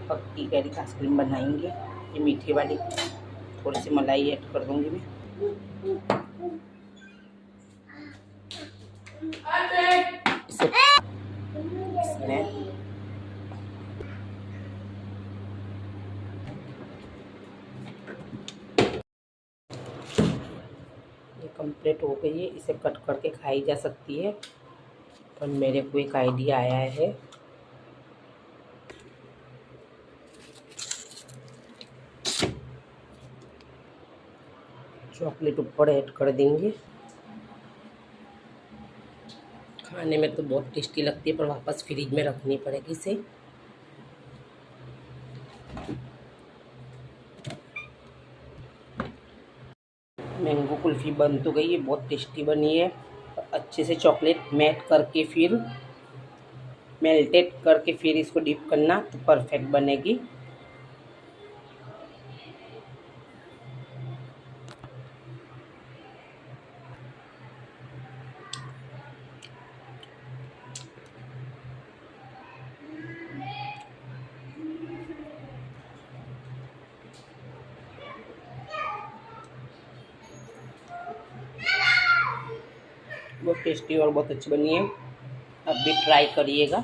पक्की कैरी का आइसक्रीम बनाएंगे। ये मीठी वाली, थोड़ी सी मलाई ऐड कर दूंगी मैं। इसमें ये कंप्लीट हो गई है। इसे कट करके खाई जा सकती है, पर मेरे को एक आइडिया आया है। चॉकलेट ऊपर ऐड कर देंगे। खाने में तो बहुत टेस्टी लगती है, पर वापस फ्रिज में रखनी पड़ेगी इसे। मैंगो कुल्फ़ी बन तो गई है, बहुत टेस्टी बनी है। अच्छे से चॉकलेट मेल्टेड करके फिर इसको डिप करना तो परफेक्ट बनेगी। बहुत टेस्टी और बहुत अच्छी बनी है। अब भी ट्राई करिएगा।